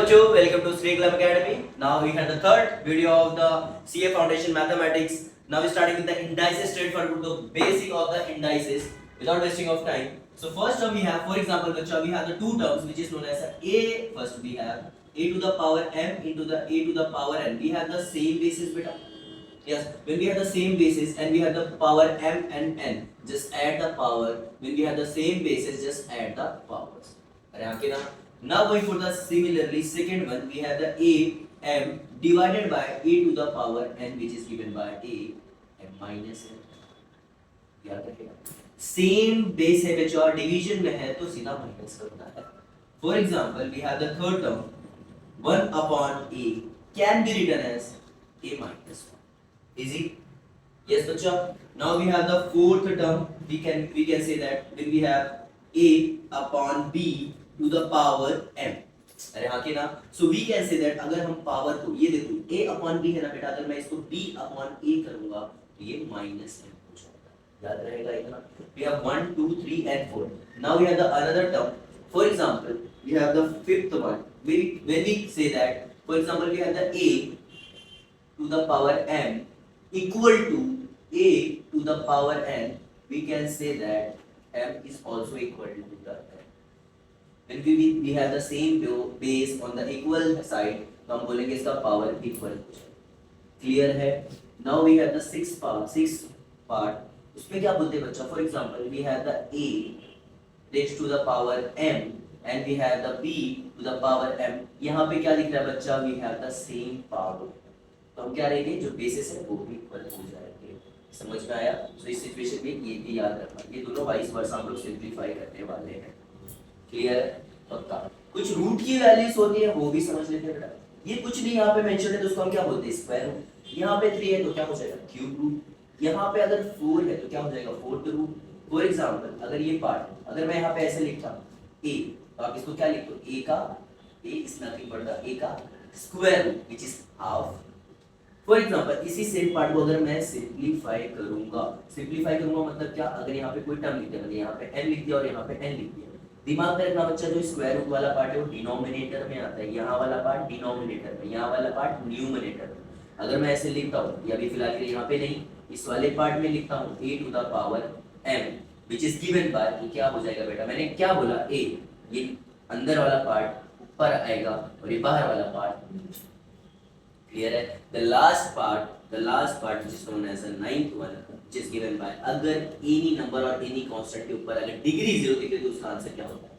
बच्चों, welcome to Sri Club Academy. Now we have the third video of the CA Foundation Mathematics. Now we starting with the indices straight forward, the basic of the indices without wasting of time. So first term we have, for example, बच्चों we have the two terms which is known as a. First we have a to the power m into the a to the power n. We have the same basis, beta. Yes, when we have the same basis and we have the power m and n, just add the power. When we have the same basis, just add the powers. अरे यहाँ के ना. Now going for the similarly second one, we have the a m divided by a to the power n, which is given by a m minus n. याद रखिएगा. Same base है बच्चों, और division में है तो सीधा माइनस करना है. For example, we have the third term 1 upon a can be written as a minus 1. Easy? Yes, bachcha. Now we have the fourth term. We can say that when we have a upon b to the power m. अरे हाँ के ना. So we can say that अगर हम power को ये देखो a upon b है ना बेटा, अगर मैं इसको b upon a करूँगा तो ये minus m हो जाएगा. याद रहेगा इतना. We have 1, 2, 3 and 4. Now we have the another term. For example, we have the fifth one. When we say that, for example, we have the a to the power m equal to a to the power n, we can say that m is also equal to the n. When we have the same base on the equal side, तो हम बोलेंगे इसका power equal हो जाए. Clear है? Now we have the sixth part. उसमें क्या बोलते हैं बच्चा? For example, we have the a raised to the power m and we have the b to the power m. यहाँ पे क्या लिख रहा है बच्चा? We have the same power. तो हम क्या रहेंगे, जो बेसिस है वो भी इक्वल हो जाएंगे. समझ में आया? तो इस सिचुएशन में ये भी याद रखना, ये दोनों वाइस वर्सा हम लोग सिंपलीफाई करने वाले हैं. क्लियर है? पक्का. कुछ रूट की वैल्यूज होती है वो भी समझ लेते हैं बेटा. ये कुछ नहीं यहाँ पे मेंशन है तो उसको हम क्या बोलते हैं? Square root. यहाँ पे 3 है तो क्या हो जाएगा? Cube root. यहाँ पे अगर 4 है तो क्या हो जाएगा? Fourth root. फॉर एग्जांपल, अगर ये पार्ट अगर मैं यहाँ पे ऐसे लिखता a, तो आप इसको क्या लिखते हो? a का a is nothing but the a का square root which is half. For example, इसी सेम पार्ट को अगर मैं सिंपलीफाई करूंगा मतलब क्या? अगर यहाँ पे कोई टर्म लिख दिया, मैंने यहाँ पे n लिख दिया और यहाँ पे n लिख दिया. दिमाग में रखना बच्चा, जो स्क्वायर रूट वाला पार्ट है वो डिनोमिनेटर में आता है. यहाँ वाला पार्ट डिनोमिनेटर में, यहाँ वाला पार्ट न्यूमरेटर में. अगर मैं ऐसे लिखता हूँ, या अभी फिलहाल के लिए यहाँ पे नहीं, इस वाले पार्ट में लिखता हूँ a to the power m which is given by, तो क्या हो जाएगा बेटा? मैंने क्या बोला? a. ये अंदर वाला पार्ट ऊपर आएगा और ये बाहर वाला पार्ट. क्लियर है? The last part which is known as the ninth one, which is given by, अगर any number और any constant के ऊपर अगर डिग्री 0 दिखे तो उसका आंसर क्या होता है?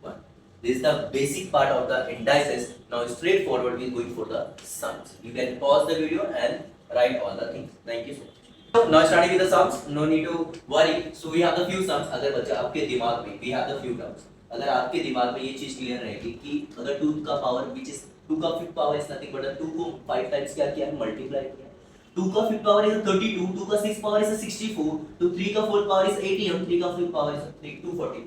1. This is the basic part of the indices. Now straightforward we are going for the sums. You can pause the video and write all the things. Thank you so much. So now starting with the sums, no need to worry. So we have the few sums. अगर बच्चा आपके दिमाग में we have the few terms. अगर आपके दिमाग में ये चीज क्लियर रहेगी कि अगर 2 का पावर which is 2 का fifth power is nothing but 2 को 5 टाइम्स क्या किया है? मल्टीप्लाई किया. 2 का फिफ्थ पावर इज 32, 2 का सिक्स्थ पावर इज 64, तो 3 का फोर्थ पावर इज 80 और 3 का फिफ्थ पावर इज 240.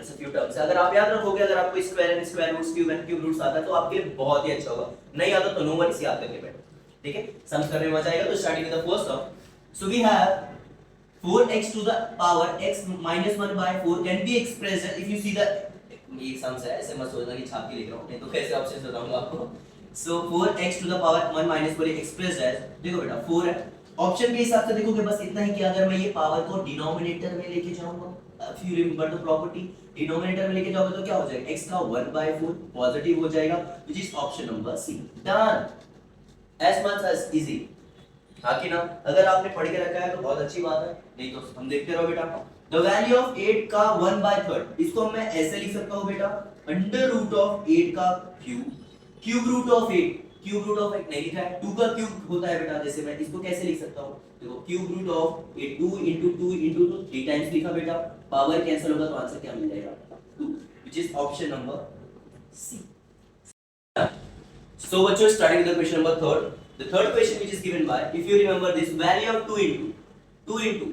ऐसे फ्यू टर्म्स है. अगर आप याद रखोगे, अगर आपको square and square roots, cube and cube roots आता है तो आपके बहुत ही अच्छा होगा. नहीं आता तो नो वरीज, याद करके बैठो. ठीक है? सम्स करने में मजा आएगा. तो starting with the first term. So we have 4x to the power x minus 1 by 4 can be expressed if you see the, ये सम्स है, ऐसे मत सोचना कि छाप के लिख रहा हूं, नहीं तो कैसे ऑप्शंस बताऊंगा आपको. So 4x to the power 1 minus 4 expressed as, देखो बेटा 4 है. ऑप्शन के हिसाब से देखोगे बस इतना ही कि अगर मैं ये पावर को डिनोमिनेटर में लेके जाऊंगा, if you remember the property, denominator में लेके जाओगे तो क्या हो जाएगा? x का 1/4 पॉजिटिव हो जाएगा, which is option number C. Done. As much as easy. हाँ कि ना? अगर आपने पढ़ के रखा है तो बहुत अच्छी बात है, नहीं तो हम देखते रहो बेटा. The value of 8 का 1/3, इसको मैं ऐसे लिख सकता हूँ बेटा, अंडर रूट ऑफ 8 का cube root of 8. Cube root of 8 नहीं लिखा है, 2 का क्यूब होता है बेटा. जैसे मैं इसको कैसे लिख सकता हूँ? देखो cube root of 8, 2 into 2 into 2, 3 times लिखा बेटा. पावर कैंसिल होगा तो आंसर क्या मिल जाएगा? 2, which is option number C. So बच्चों, starting with the question number 3rd. The third question which is given by, if you remember this value of 2 into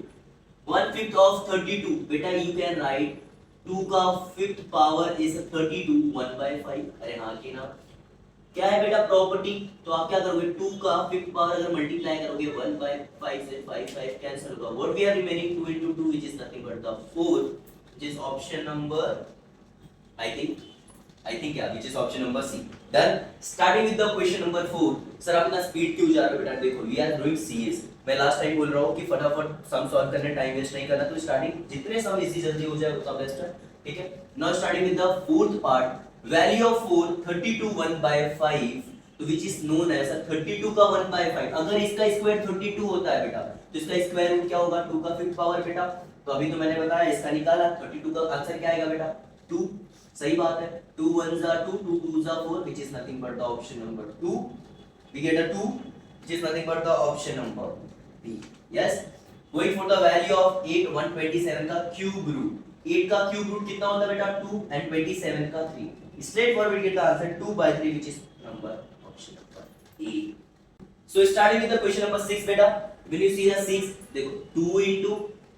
1/5 of 32, बेटा you can write 2 का fifth power is 32 1/5. अरे हाँ कि ना? क्या है बेटा प्रॉपर्टी? तो आप क्या करोगे? 2 का फिफ्थ पावर अगर मल्टीप्लाई करोगे 1/5 से 5 कैंसिल होगा. What we are remaining 2 into 2 which is nothing but the 4, which is option number I think I think या which is option number C. Done. Starting with the question number 4। Sir आप इतना speed क्यों जा रहे हो बेटा? देखो we are doing CS, मैं लास्ट टाइम बोल रहा हूँ कि फटाफट सम सॉल्व करने, टाइम वेस्ट नहीं करना, तो स्टार्टिंग जितने सम इजी जल्दी हो जाए उतना बेस्ट है, ठीक है। Now starting with the fourth part, value of 4 32 1/5, तो विच इज नोन एज 32 का 1/5। अगर इसका स्क्वायर 32 होता है बेटा तो इसका स्क्वायर रूट क्या होगा? 2 का फिफ्थ पावर बेटा। तो अभी तो मैंने बताया इसका निकाला, 32 का आंसर क्या आएगा बेटा? 2। सही बात है। 2 1 जा 2, 2 2 जा 4, which is nothing but the option number 2. We get a 2, which is nothing but the option number B. Yes. Going for the value of 8 127 का क्यूब रूट। 8 का क्यूब रूट कितना होता है बेटा? 2 and 27 का 3. Straight forward get the answer 2/3, which is number option number A. So starting with the question number 6 बेटा, when you see the 6, देखो 2 into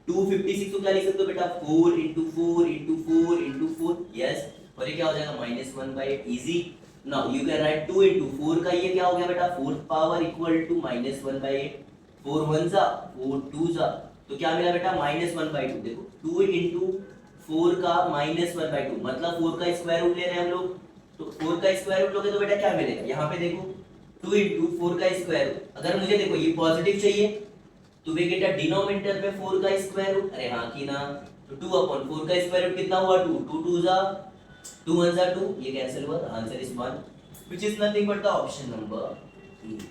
256 को क्या लिख सकते हो बेटा? 4 into 4 into 4 into 4, yes। और ये क्या हो जाएगा? -1/8, easy. Now you can right 2 into 4 का ये क्या हो गया बेटा? फोर्थ पावर इक्वल टू -1/8, 4 1 जा 4 2 जा, तो क्या मिला बेटा? -1/2। देखो 2 into 4 का -1/2 मतलब 4 का स्क्वायर रूट ले रहे हैं हम लोग, तो 4 का स्क्वायर रूट लोगे तो बेटा क्या मिलेगा? यहाँ पे देखो 2 into 4 का स्क्वायर रूट, अगर मुझे देखो ये पॉजिटिव चाहिए तो वे गेट डिनोमिनेटर पे 4 का स्क्वायर रूट, अरे हाँ की ना, तो 2/4 का स्क्वायर रूट कितना हुआ? 2 2 2 जा 2 1 जा 2, ये कैंसिल हुआ, the answer is 1, which is nothing but the option number E,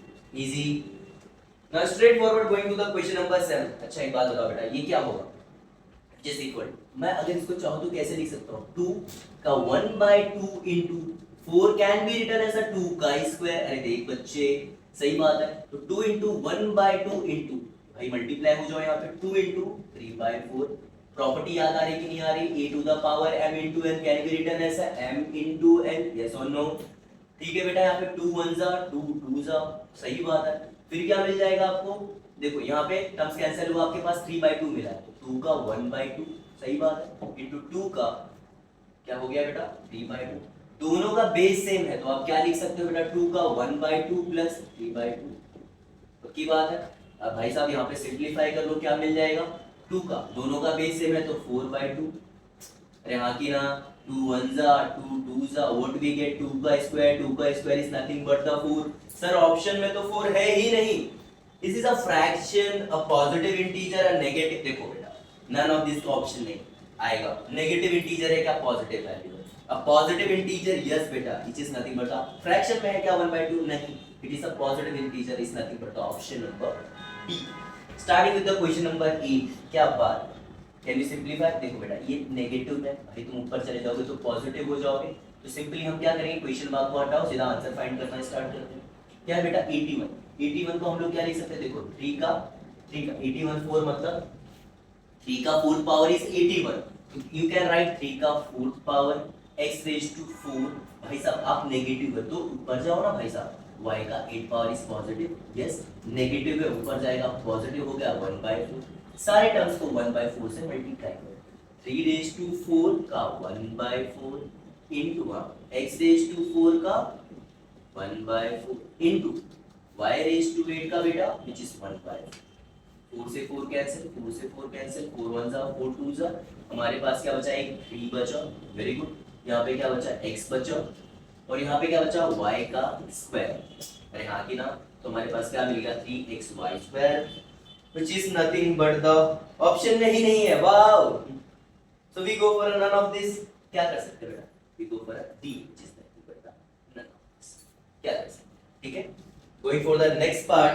easy. Now straightforward going to the question number 7। अच्छा एक बात बताओ बेटा, ये क्या होगा? जस्ट इक्वल, मैं अगर इसको चाहूं तो कैसे लिख सकता हूं? 2 का 1/2 into 4 can be written as a 2 का स्क्वायर। अरे देख बच्चे, सही बात है, तो 2 into 1/2 into, भाई मल्टीप्लाई हो जाओ यहाँ पे, 2 into 3/4। प्रॉपर्टी याद आ रही कि नहीं आ रही? a to the power m into n can be written as m into n, yes और नो? ठीक है बेटा, यहाँ पे 2 1 जा 2 2 जा, सही बात है। फिर क्या मिल जाएगा आपको? देखो यहाँ पे टर्म्स कैंसिल हुआ, आपके पास 3/2 मिला है, तो 2 का 1/2, सही बात है, into 2 का क्या हो गया बेटा? 3/2। दोनों का बेस सेम है तो आप क्या लिख सकते हो बेटा? 2 का 1/2 प्लस 3/2, पक्की बात है। अब भाई साहब यहाँ पे सिंपलीफाई कर लो, क्या मिल जाएगा? 2 का, दोनों का बेस सेम है तो 4/2, अरे हाँ की ना, 2 1 जा 2 2 जा, व्हाट वी गेट? 2 का square is nothing but the 4। Sir option में तो 4 है ही नहीं, this is a fraction, a positive integer, a negative. देखो बेटा नन ऑफ दिस ऑप्शन नहीं आएगा, नेगेटिव इंटीजर है क्या पॉजिटिव वैल्यू है? अ पॉजिटिव इंटीजर, यस बेटा, it is nothing but a fraction में है क्या 1/2? नहीं, it is a positive integer, is nothing but the option number B। starting with the question number 8, क्या बात, can you simplify? देखो बेटा ये नेगेटिव है, भाई तुम ऊपर चले जाओगे तो पॉजिटिव हो जाओगे, तो सिंपली हम क्या करेंगे? क्वेश्चन मार्क को हटाओ, सीधा आंसर फाइंड करना स्टार्ट करते हैं। क्या है बेटा? 81 को हम लोग क्या लिख सकते हैं? देखो 3 का 81 4 मतलब 3 का fourth power is 81, you can write 3 का fourth power x raise to 4। भाई साहब आप नेगेटिव है तो ऊपर जाओ ना भाई साहब, y का 8 power is positive, yes, negative है ऊपर जाएगा, पॉजिटिव हो गया 1/4, सारे टर्म्स को 1/4 से मल्टीप्लाई करो, 3 रेज टू 4 का 1/4 इनटू x रेज टू 4 का 1/4 इनटू y रेज टू 8 का बेटा व्हिच इज 1/4, 4 से 4 कैंसिल, 4 से 4 कैंसिल, 4 1 जा 4 2 जा, हमारे पास क्या बचा? एक 3 बचा, वेरी गुड। यहाँ पे क्या बचा? x बचा, और यहाँ पे क्या बचा? y का स्क्वायर, अरे हाँ की ना, तो हमारे पास क्या मिलेगा? 3xy square, which is nothing but the option में ही नहीं है, wow. so we go for none of this, क्या कर सकते हैं बेटा? we go for a D, which is nothing but the none of this, क्या कर सकते हैं? ठीक है, going for the next part,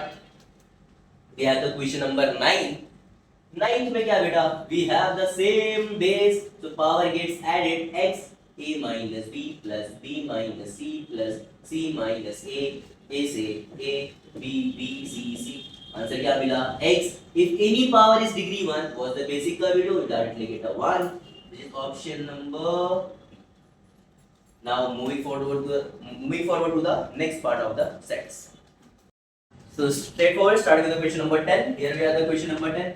we have the question number 9। Ninth में क्या बेटा? we have the same base, so power gets added, x a minus b plus b minus c plus c minus a से a b b c c, answer क्या मिला? x if any power is degree 1 was the basic curvature, we directly get a 1, which is option number। now moving forward to the next part of the sets, so straightforward starting with the question number 10। here we have the question number 10।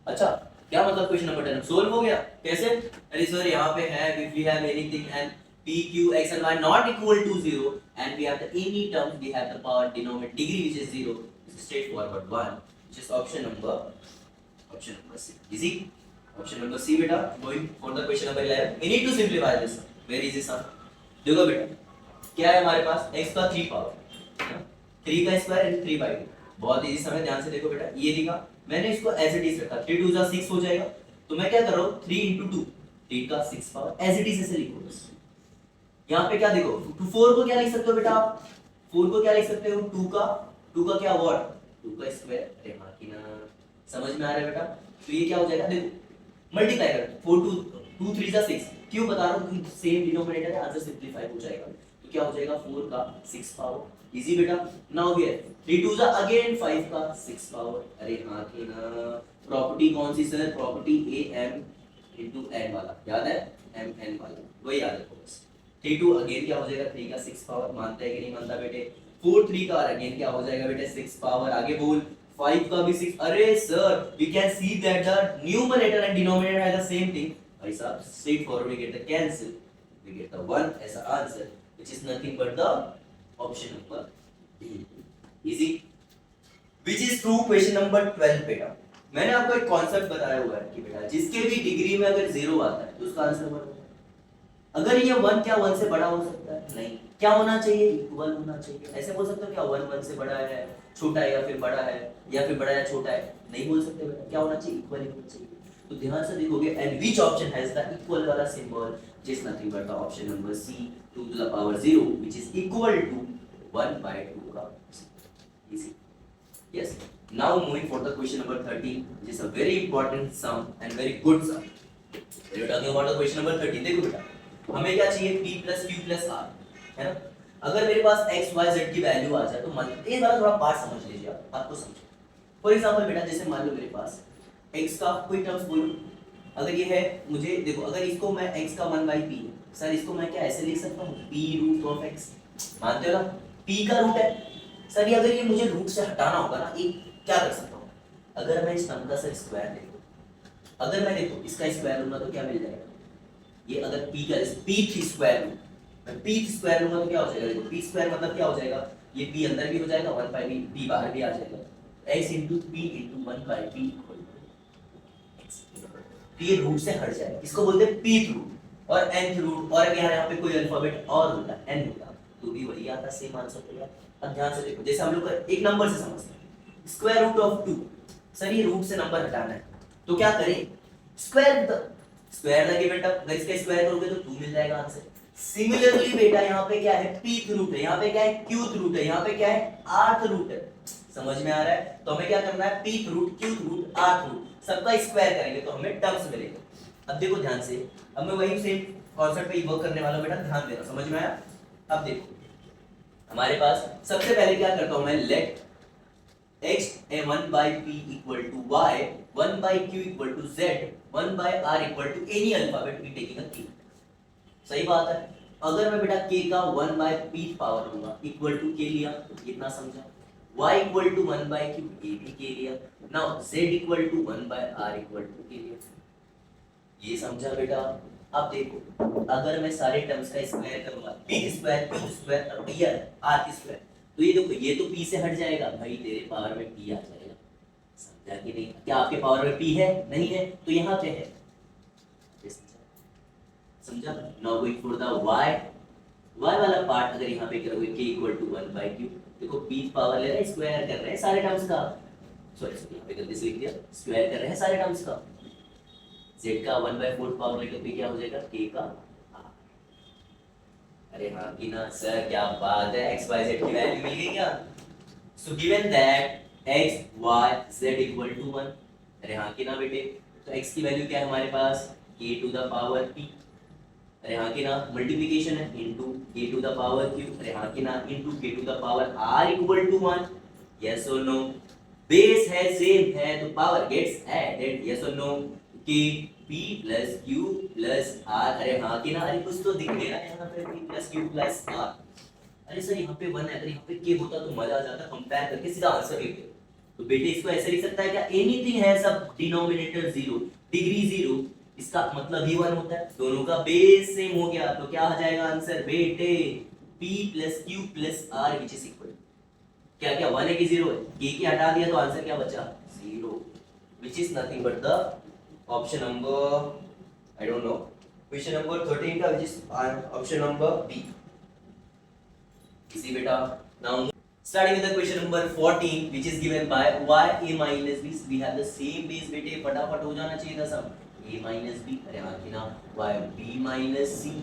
अच्छा क्या मतलब question number 10 solve हो गया? कैसे? अरे sir यहाँ पे है if we have anything and p q x and y not equal to 0 and we have the any terms, we have the power denominator degree which is 0, this is straightforward one, which is option number C, easy, option number C बेटा। going for the question number 11, we need to simplify this, very easy sum। देखो बेटा क्या है हमारे पास x का 3 power 3 का square and 3 by 2। बहुत इजी समय, ध्यान से देखो बेटा, ये लिखा मैंने, इसको एज इट इज रखा, 3 2 जा 6 हो जाएगा। तो मैं क्या कर रहा हूं, 3 into 2 3 का 6 पावर एज इट इज ऐसे लिखो बस। यहाँ पे क्या देखो 4 को क्या लिख सकते हो बेटा आप, 4 को क्या लिख सकते हो, 2 का क्या व्हाट 2 का स्क्वायर। अरे हाँ कि ना, समझ में आ रहा है बेटा। तो ये क्या हो जाएगा, देखो मल्टीप्लाई कर 4 2 3 जा 6, क्यों बता रहा हूं, क्योंकि सेम डिनोमिनेटर है, आंसर सिंपलीफाई हो जाएगा। तो क्या हो जाएगा 4 का 6 पावर, इजी बेटा। नाउ हियर 3 2 जा अगेन 5 का 6 पावर। अरे हाँ कि ना, प्रॉपर्टी कौन सी sir, property am into n वाला, याद है mn वाला, वही याद रखो बस। 3 2 अगेन क्या हो जाएगा 3 का 6 पावर, मानता है कि नहीं मानता बेटे। 4 3 का अगेन क्या हो जाएगा बेटे 6 पावर, आगे बोल 5 का भी 6। अरे sir we can see that the numerator and denominator have the same thing. भाई साहब straightforward we get the cancel, we get the 1 as an answer which is nothing but the option number D, easy, which is true। Question number 12 बेटा, मैंने आपको एक concept बताया हुआ है कि बेटा जिसके भी डिग्री में अगर 0 आता है तो उसका आंसर 1 होगा। अगर ये 1 क्या 1 से बड़ा हो सकता है, नहीं, क्या होना चाहिए, इक्वल होना चाहिए। ऐसे बोल सकते हो क्या 1 1 से बड़ा है, छोटा है, या फिर बड़ा है, या फिर बड़ा या छोटा है, नहीं बोल सकते बेटा। क्या होना चाहिए, इक्वल होना चाहिए। तो ध्यान से देखोगे, and which option has the equal वाला सिंबल, जिस nothing but the option number C 2 to the power 0 which is equal to 1 by 2 का easy। yes, now moving for the question number 13 which is a very important sum and very good sum। we are talking about the question number 13। देखो बेटा हमें क्या चाहिए, p plus q plus r, है ना। अगर मेरे पास x y z की वैल्यू आ जाए तो मान ये वाला थोड़ा पार्ट समझ लीजिए आप, बात को समझो। फॉर एग्जांपल बेटा जैसे मान लो मेरे पास x का कोई टर्म्स बोलो, अगर ये है, मुझे देखो अगर इसको मैं x का 1 by p, सर इसको मैं क्या ऐसे लिख सकता हूँ p रूट ऑफ x, मानते हो ना, p का रूट है। सर ये अगर ये मुझे रूट से हटाना होगा ना, ये क्या कर सकता हूँ, अगर मैं इस टर्म का सर स्क्वायर ले लूं, अगर मैं देखो इसका स्क्वायर लूंगा तो क्या मिल जाएगा, ये अगर p का p3 स्क्वायर लूं, मैं p स्क्वायर लूंगा तो क्या हो जाएगा, देखो p स्क्वायर मतलब क्या हो जाएगा, ये p अंदर भी हो जाएगा 1 by p बाहर भी आ जाएगा, x into p into 1 by p equal to ये रूट से हट जाएगा, इसको बोलते हैं pth रूट और nth रूट, और अगर यहाँ पे कोई अल्फाबेट और होता n होता तो भी वही आता, सेम आंसर होगा। अब ध्यान से देखो, जैसे हम लोग एक नंबर से समझते हैं, स्क्वायर रूट ऑफ 2, सर ये रूट से नंबर हटाना है तो क्या करें, स्क्वायर लगे बेटा, अगर इसका स्क्वायर करोगे तो 2 मिल जाएगा आंसर। सिमिलरली बेटा यहाँ पे क्या है, pth रूट है, यहाँ पे क्या है, qth रूट है, यहाँ पे क्या है, rth रूट है। समझ में आ रहा है, तो हमें क्या करना है, pth root, qth root, rth root सबका स्क्वायर करेंगे तो हमें टर्म्स मिलेगा। अब देखो ध्यान से, अब मैं वही सेम कॉन्सेप्ट पे वर्क करने वाला बेटा, ध्यान देना, समझ में आया। अब देखो हमारे पास सबसे पहले क्या करता हूं मैं, late x 1 by p equal to y 1 by q equal to z 1 by r equal to any alphabet we taking a k। सही बात है, अगर मैं बेटा k का 1 by p पावर लूंगा इक्वल टू k लिया, इतना समझा, y equal to 1 by q ये भी k लिया, now z equal to 1 by r equal to k लिया, ये समझा बेटा। अब देखो अगर मैं सारे टर्म्स का स्क्वायर करूंगा, p स्क्वायर q स्क्वायर और भैया r स्क्वायर, तो ये देखो ये तो p से हट जाएगा, भाई तेरे पावर में p आ जाएगा, समझा कि नहीं, क्या आपके पावर में p है, नहीं है, तो यहाँ पे है, समझा। Now going for the y वाला पार्ट, अगर यहाँ पे करोगे k equal to 1 by q, देखो p पावर ले रहे हैं, स्क्वायर कर रहे हैं सारे टर्म्स का, सॉरी यहाँ पे गलती से लिख दिया, स्क्वायर कर रहे हैं सारे टर्म्स का, z का 1 by 4 पावर लेकर पे क्या हो जाएगा, k का r। अरे हाँ कि ना सर, क्या बात है, x y z की वैल्यू मिल गई क्या। So given that x y z equal to 1, अरे हाँ कि ना बेटे, तो x की वैल्यू क्या है हमारे पास, k to the power p, अरे हाँ कि ना, मल्टीप्लिकेशन है into k to the power q, अरे हाँ कि ना, into k to the power r equal to 1, yes और नो, बेस है सेम है तो पावर गेट्स एडेड, यस और no, k p plus q plus r, अरे हाँ कि ना, अरे कुछ तो दिख रहा है यहाँ पे p plus q plus r, अरे सर यहाँ पे 1 है, अगर यहाँ पे k होता तो मजा आ जाता, कंपेयर करके सीधा आंसर लिख दो। तो बेटे इसको ऐसे लिख सकता है क्या, एनीथिंग है सब डिनोमिनेटर 0 डिग्री 0, इसका मतलब ही 1 होता है, दोनों का बेस सेम हो गया, तो क्या आ जाएगा आंसर बेटे, p plus q plus r which is equal, क्या क्या 1 है कि 0 है, k की हटा दिया तो आंसर क्या बचा, 0, which is nothing but the option number I don't know question number 13 का, which is option number B. Easy beta. Now starting with the question number 14, which is given by y a minus b. We have the same base बेटे, फटाफट हो जाना चाहिए था सब. a minus b, अरे हाँ कि ना, y b minus c.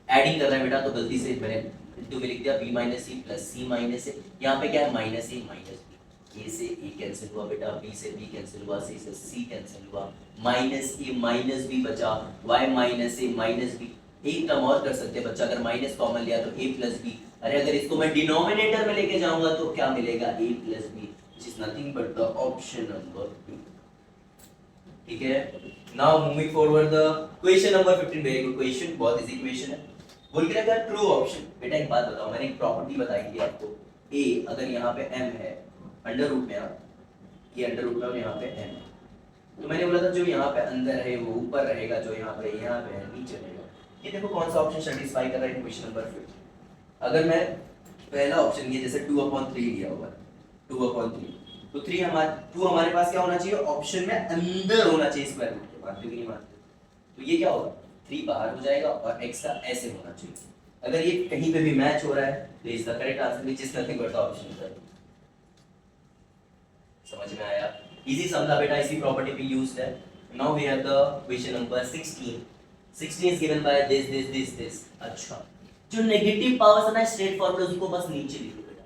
Adding कर रहा है बेटा, तो गलती से मैंने इनटू में लिख दिया b minus c plus c minus a. यहाँ पे क्या है, minus a minus b. a से a कैंसिल हुआ बेटा, b से b कैंसिल हुआ, c से c कैंसिल हुआ, माइनस a माइनस b बचा, y minus a minus b. एक टर्म और कर सकते हैं बच्चा, अगर माइनस कॉमन लिया तो a प्लस b. अरे अगर इसको मैं डिनोमिनेटर में लेके जाऊंगा तो क्या मिलेगा, a plus b, which is nothing but the option number B. ठीक है. Now moving forward the question number 15, very good question, बहुत इजी क्वेश्चन है. बोल के रखा ट्रू ऑप्शन. बेटा एक बात बताओ, मैंने एक प्रॉपर्टी बताई थी आपको, a अगर यहाँ पे m है अंडर रूट में, ये अंडर रूट में और यहाँ पे m, तो मैंने बोला था जो यहाँ पे अंदर है वो ऊपर रहेगा, जो यहाँ पे है नीचे रहेगा. ये देखो कौन सा ऑप्शन सेटिस्फाई कर रहा है क्वेश्चन नंबर 15. अगर मैं पहला ऑप्शन ये जैसे 2/3 लिया हुआ है, 2/3, तो 2 हमारे पास क्या होना चाहिए, ऑप्शन में अंदर होना चाहिए स्क्वायर रूट के. मानते हो कि नहीं मानते? तो ये क्या होगा, 3 बाहर हो जाएगा और x का ऐसे होना चाहिए. अगर ये कहीं पे भी मैच हो रहा है तो is the correct answer, which is nothing but the option sir. समझ में आया? इजी समझा बेटा, इसी प्रॉपर्टी पे यूज्ड है. Now we have the question number 16. 16 is given by this. अच्छा, जो नेगेटिव पावर्स है ना स्ट्रेट फॉरवर्ड, उसको बस नीचे लिखो बेटा.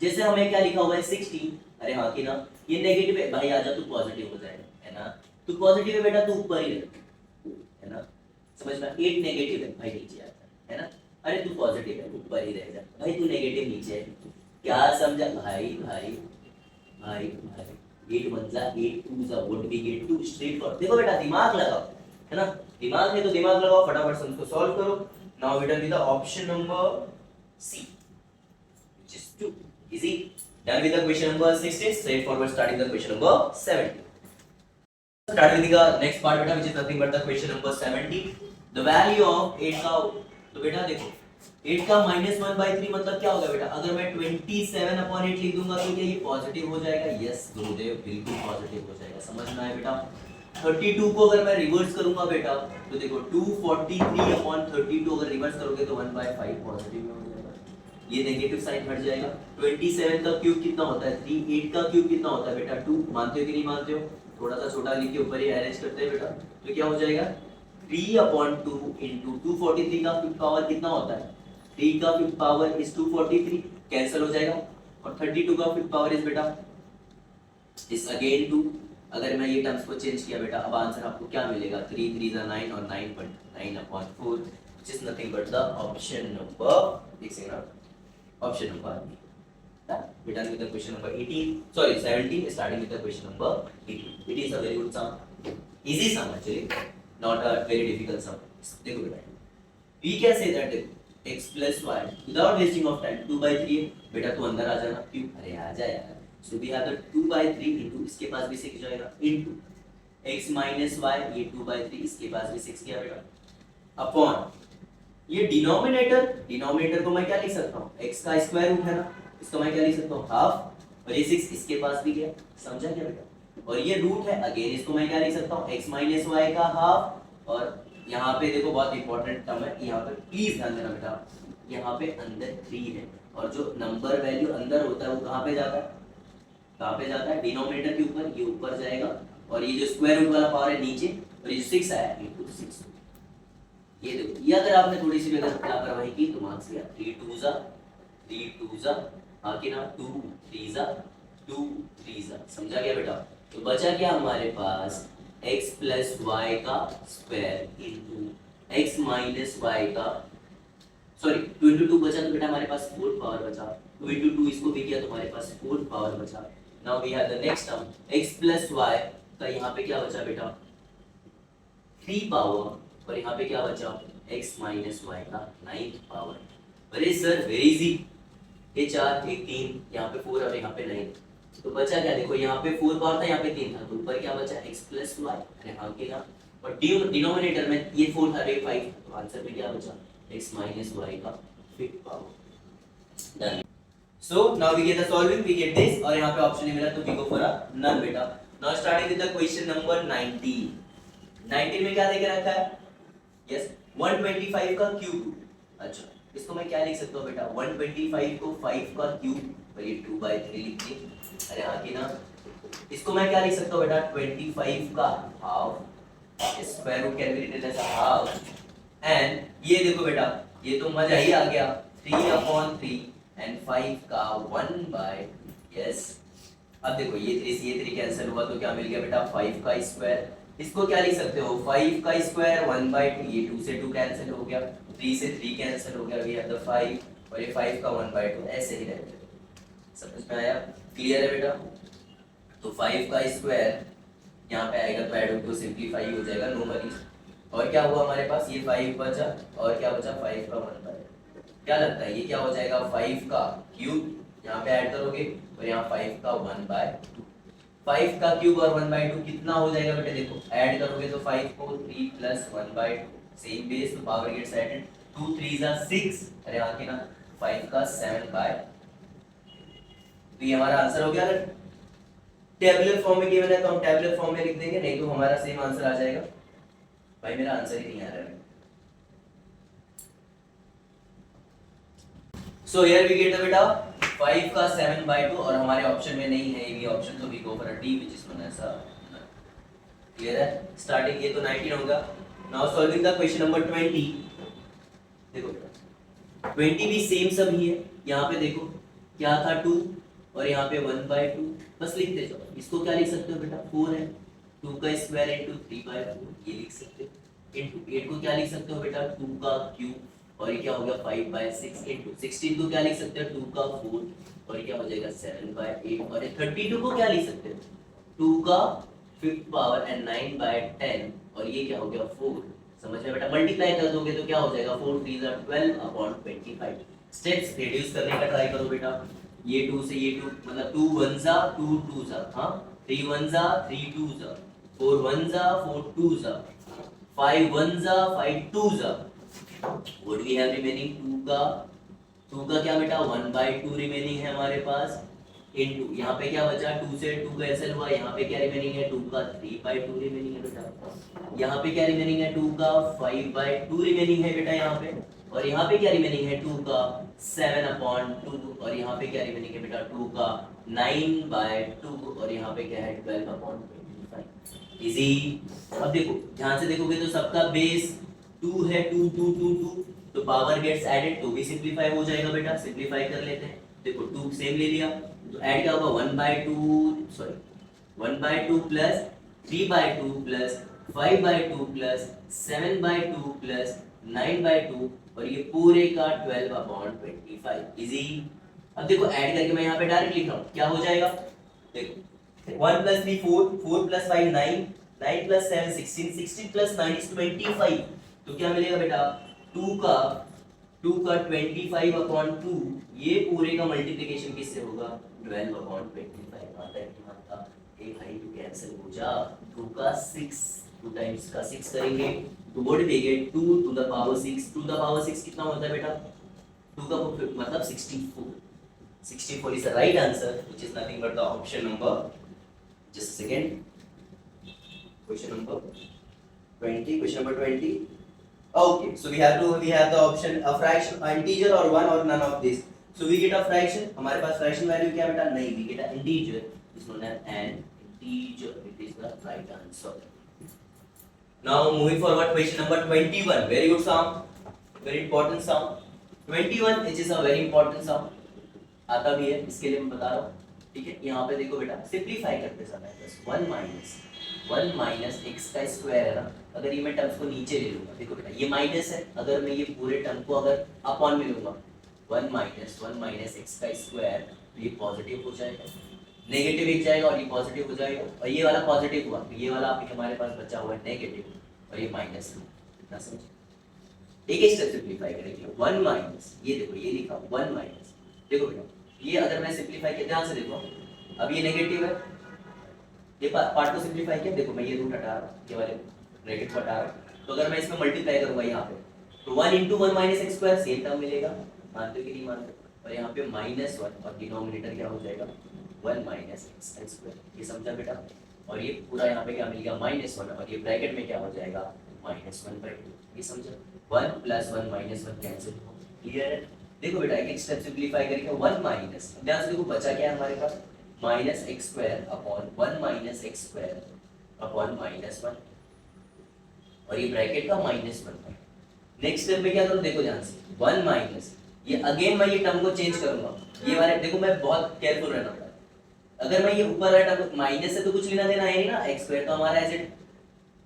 जैसे हमें क्या लिखा हुआ है 16, अरे हाँ कि ना, ये नेगेटिव है भाई, आजा तू पॉजिटिव हो जाएगा, है ना. तू पॉजिटिव है बेटा, तू ऊपर ही रख, है ना. समझ में? 8 नेगेटिव है भाई, नीचे आता है ना. अरे तू पॉजिटिव है, ऊपर ही रह जा भाई, तू नेगेटिव नीचे है. क्या समझा भाई? 8 मतलब 8 2 जा वुड बी 8 2 स्ट्रेट फॉरवर्ड. देखो बेटा दिमाग लगाओ, है ना. दिमाग है तो दिमाग लगाओ, फटाफट से उसको सॉल्व करो. Now we done with the option number C, which is 2. Easy. Done with the question number 16. Straightforward starting the question number 17. Start with the next part बेटा, which is nothing but the question number 17. The value of 8 का, तो बेटा देखो 8 का -1/3 मतलब क्या होगा बेटा, अगर मैं 27/8 लिख दूंगा तो क्या ये पॉजिटिव हो जाएगा? यस गुरुदेव, बिल्कुल पॉजिटिव हो जाएगा. समझ में आया बेटा? 32 को अगर मैं रिवर्स करूंगा बेटा, तो देखो 243/32 अगर रिवर्स करोगे तो 1/5 पॉजिटिव में हो जाएगा. ये नेगेटिव साइन हट जाएगा. 27 का क्यूब कितना होता है 3, 8 का क्यूब कितना होता है बेटा 2. मानते हो कि नहीं मानते हो? थोड़ा सा छोटा लिख के ऊपर ही अरेंज करते हैं बेटा, तो क्या हो जाएगा 3/2 into 243 का फिफ्थ पावर कितना होता है, 3 का फिफ्थ पावर इज 243, कैंसिल हो जाएगा. और 32 का फिफ्थ पावर इज बेटा इज अगेन 2. अगर मैं ये टर्म्स को चेंज किया बेटा, अब आंसर आपको क्या मिलेगा, 3 3 जा 9 और 9/9/4, which is nothing but the option number, देखिए ना, option number we done with the question number 18, sorry 17, starting with the question number 18. It is a very good sum, easy sum actually, not a very difficult sum. देखो बेटा, we can say that x plus y without wasting of time 2/3. बेटा तू अंदर आ जाना, क्यों? अरे आ जा यार. So we have the 2/3 into, इसके पास भी 6 जाएगा, into x minus y, ये 2/3, इसके पास भी 6 किया बेटा, अपॉन ये डिनोमिनेटर को मैं क्या लिख सकता हूँ, x का स्क्वायर रूट है ना, इसको मैं क्या लिख सकता हूँ हाफ, और ये 6 इसके पास भी गया. समझा क्या बेटा? और ये रूट है अगेन, इसको मैं क्या लिख सकता हूँ, x minus y का हाफ. और यहाँ पे देखो बहुत इंपॉर्टेंट टर्म है, यहाँ पे प्लीज ध्यान देना बेटा, यहाँ पे अंदर 3 है, और जो नंबर वैल्यू अंदर होता है वो कहाँ पे जाता है, कहाँ पे जाता है, डिनोमिनेटर के ऊपर, ये ऊपर जाएगा. और ये जो स्क्वायर रूट वाला पावर है नीचे, और ये 6 आया इनटू 6. ये देखो, ये अगर आपने थोड़ी सी अगर लापरवाही की तो मार्क्स गया. 3 2 जा हाँ कि ना, 2 3 जा 2 3 जा. समझा गया बेटा? तो बचा क्या हमारे पास, x प्लस वाई का square into x minus y का, सॉरी 2 into 2 बचा, तो बेटा हमारे पास 4 पावर बचा. 2 into 2 इसको भी किया तो हमारे पास 4 पावर बचा. Now we have the next term x plus y का, यहाँ पे क्या बचा बेटा 3 पावर, और यहाँ पे क्या बचा x माइनस y का 9th पावर. अरे सर वेरी इजी, ये 4 एक 3, यहाँ पे 4 और यहाँ पे 9, तो बचा क्या, देखो यहाँ पे 4 पावर था, यहाँ पे 3 था, तो ऊपर क्या बचा x प्लस y, अरे हाँ के ना, और डिनोमिनेटर में ये 4 था, 5, तो आंसर में क्या बचा x minus y का 5th power. Done. So now we get the solving, we get this, और यहाँ पे ऑप्शन नहीं मिला तो we go for a none बेटा. Now starting with the question number 19. 19 में क्या देके रखा है, यस 125 का क्यूब। अच्छा इसको मैं क्या लिख सकता हूँ बेटा, 125 को 5 का क्यूब और ये 2/3 लिख दिए। अरे हाँ कि ना, इसको मैं क्या लिख सकता हूँ बेटा, 25 का half, square root can be written as half, and ये देखो बेटा ये तो मजा ही आ गया, 3/3 एंड 5 का 1/, यस। अब देखो ये 3 से ये 3 कैंसिल हुआ तो क्या मिल गया बेटा, 5 का स्क्वायर। इसको क्या लिख सकते हो, 5 का स्क्वायर 1/2, ये 2 से 2 कैंसिल हो गया, 3 से 3 कैंसिल हो गया, वी हैव द 5 और ये 5 का 1/2 ऐसे ही रहते हैं। समझ में आया, क्लियर है बेटा। तो 5 का स्क्वायर यहाँ पे आएगा तो ऐड होकर सिंपलीफाई हो जाएगा, नो वरीज। और क्या हुआ हमारे पास, ये 5 बचा और क्या बचा, 5 का 1/2। क्या लगता है ये क्या हो जाएगा, 5 का क्यूब, यहाँ पे ऐड करोगे और यहाँ 5 का 1/2। 5 का क्यूब और 1/2 कितना हो जाएगा बेटा, देखो ऐड करोगे तो 5 को 3 प्लस 1/2, सेम बेस तो पावर गेट्स एडेड, 2 3 6, अरे हाँ कि ना, 5 का 7/, तो ये हमारा आंसर हो गया। अगर टेबुलर फॉर्म में गिवन है तो हम टेबुलर फॉर्म में लिख देंगे, नहीं तो हमारा सेम आंसर आ जाएगा। भाई मेरा आंसर ही नहीं आ रहा है। So here we get the बेटा 5 का 7/2 और हमारे ऑप्शन में नहीं है ये भी ऑप्शन, तो we go for a D which is known as a, clear है। स्टार्टिंग ये तो 19 होगा। Now solving the question number 20। देखो बेटा 20 भी सेम सब ही है, यहाँ पे देखो क्या था 2 और यहाँ पे 1/2, बस लिखते जाओ। इसको क्या लिख सकते हो बेटा, 4 है, 2 का स्क्वायर इनटू 3/4 ये लिख सकते हो, इनटू 8 को क्या लिख सकते हो बेटा, 2 का क्यूब और ये क्या हो गया 5/6, इनटू 16 को क्या लिख सकते हो, 2 का 4 और ये क्या हो जाएगा 7/8 और ये 32 को क्या लिख सकते हो, 2 का 5th पावर एंड 9/10 और ये क्या हो गया 4। समझ में बेटा, मल्टीप्लाई कर दोगे तो क्या हो जाएगा, 4 3 12/25। स्टेप्स रिड्यूस करने का ट्राई करो बेटा, ये 2 से ये 2 मतलब 2 1 जा 2 2 जा, हाँ 3 1 जा 3 2 जा, 4 1 जा 4 2 जा, 5 1 जा 5 2 जा। व्हाट वी हैव रिमेनिंग, 2 का क्या बेटा 1/2 रिमेनिंग है हमारे पास, इनटू यहाँ पे क्या बचा, 2 से 2 कैंसिल हुआ, यहाँ पे क्या रिमेनिंग है, 2 का 3/2 रिमेनिंग है बेटा, यहाँ पे क्या रिमेनिंग है, 2 का 5/2 रिमेनिंग है बेटा यहाँ पे, और यहाँ पे क्या रिमेनिंग है, 2 का 7/2 और यहाँ पे क्या रिमेनिंग है बेटा, 2 का 9/2 और यहाँ पे क्या है 12/25। इजी। अब देखो ध्यान से देखोगे तो सबका बेस 2 है, 2 2 2 2, तो पावर गेट्स एडेड तो भी सिंपलीफाई हो जाएगा बेटा, सिंपलीफाई कर लेते हैं। देखो 2 सेम ले लिया तो ऐड क्या होगा 1/2 sorry 1/2 plus 3/2 plus 5/2 plus 7/2 plus 9/2 और ये पूरे का 12/25। इजी। अब देखो ऐड करके मैं यहाँ पे डायरेक्ट लिख रहा हूँ, क्या हो जाएगा, देखो 1 plus 3 4, 4 plus 5 9, 9 plus 7 16, 16 plus 9 is 25, तो क्या मिलेगा बेटा 2 का 25/2, ये पूरे का मल्टीप्लिकेशन किससे होगा 12/25। आता है कि आता एक हाई टू कैंसिल हो जा, 2 का 6, 2 टाइम्स का 6 करेंगे तो what we get 2 to the power 6, 2 to the power 6 कितना होता है बेटा, 2 का मतलब 64, 64 is the right answer which is nothing but the option number, just a second, question number 20, question number 20. Okay, so we have the option a fraction, a integer or one or none of this. So we get a fraction, हमारे पास fraction value क्या बेटा, नहीं, we get an integer is known as an integer, it is the right answer. Now moving forward, question number 21, very good sum, very important sum, 21 which is a very important sum, आता भी है इसके लिए मैं बता रहा हूँ, ठीक है। यहाँ पे देखो बेटा सिंपलीफाई करते समय बस 1 माइनस x का स्क्वायर है ना, अगर ये मैं टर्म्स को नीचे ले लूंगा, देखो बेटा ये माइनस है, अगर मैं ये पूरे टर्म को अगर अपॉन में लूंगा 1 माइनस x का स्क्वायर तो ये पॉजिटिव हो जाएगा, नेगेटिव एक जाएगा और ये पॉजिटिव हो जाएगा, और ये वाला पॉजिटिव हुआ तो ये वाला आपके हमारे पास बचा हुआ है नेगेटिव और ये माइनस है, कितना समझ। एक स्टेप सिंपलीफाई करेंगे 1 माइनस, ये देखो ये लिखा 1 माइनस, देखो बेटा ये अगर मैं सिंपलीफाई किया, ध्यान से देखो, अब ये नेगेटिव है, ये पार्ट को सिंपलीफाई किया, देखो मैं ये रूट हटा रहा हूं, ये वाले ब्रैकेट को हटा रहा हूं, तो अगर मैं इसमें मल्टीप्लाई करूंगा यहाँ पे तो 1 into 1 minus x square same term मिलेगा, मानते हो कि नहीं मानते, और यहाँ पे -1 और डिनोमिनेटर क्या हो जाएगा 1 minus x square, ये समझा बेटा, और ये पूरा यहाँ पे क्या मिल गया -1 और ये ब्रैकेट में क्या हो जाएगा -1/2, ये समझा। 1 + 1 -1 कैंसिल, क्लियर है। देखो बेटा एक एक स्टेप सिंपलीफाई करेंगे, 1 माइनस, ध्यान से देखो बचा क्या है हमारे पास, -x² अपॉन 1 - x² अपॉन -1, और ये ब्रैकेट का -1। नेक्स्ट स्टेप में क्या करूं, देखो ध्यान से, 1 माइनस, ये अगेन मैं ये टर्म को चेंज करूंगा, ये वाले देखो मैं बहुत केयरफुल रहना पड़ेगा। अगर मैं ये ऊपर वाला टर्म माइनस से तो कुछ लेना देना है नहीं ना, x² तो हमारा as it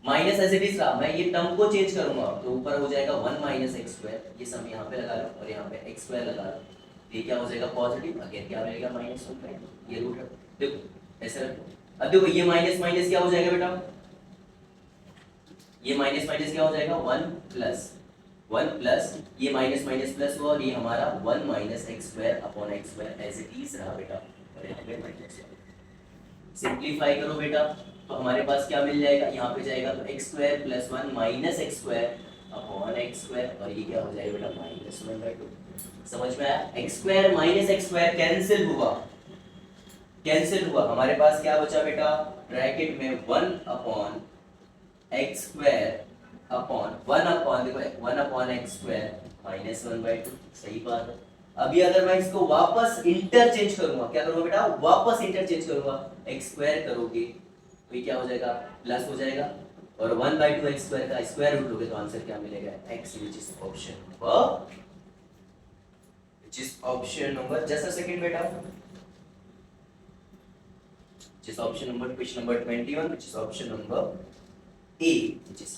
minus as it is रहा, मैं ये टर्म को चेंज करूंगा तो ऊपर हो जाएगा 1 - x², ये सम यहाँ पे लगा लो और यहाँ पे x² लगा लो, ये क्या हो जाएगा पॉजिटिव, अगेन क्या रहेगा -1, ये रूट है। देखो ऐसे रखो, अब देखो ये माइनस माइनस क्या हो जाएगा बेटा, ये माइनस माइनस क्या हो जाएगा 1 प्लस ये माइनस माइनस प्लस हुआ और ये हमारा 1 - x² upon x² as it is रहा बेटा, और यहाँ पे माइनस। सिंपलीफाई करो बेटा तो हमारे पास क्या मिल जाएगा, यहाँ पे जाएगा तो x² + 1 - x² अपॉन x², और ये क्या हो जाएगा बेटा -1/2। समझ में आया, x² - x² कैंसिल हुआ, हमारे पास क्या बचा बेटा, ब्रैकेट में 1 अपॉन x² अपॉन 1 अपॉन देखो 1 अपॉन x² -1/2, सही बात है। अभी अगर मैं इसको वापस इंटरचेंज करूंगा, क्या करूंगा बेटा, वापस इंटरचेंज करूंगा, x² करोगे तो ये क्या हो जाएगा, प्लस हो जाएगा, और 1/2 x² का स्क्वायर रूट लोगे तो आंसर क्या मिलेगा, x, which is option number, just a second बेटा, which is option number, question number 21, which is option number A, which is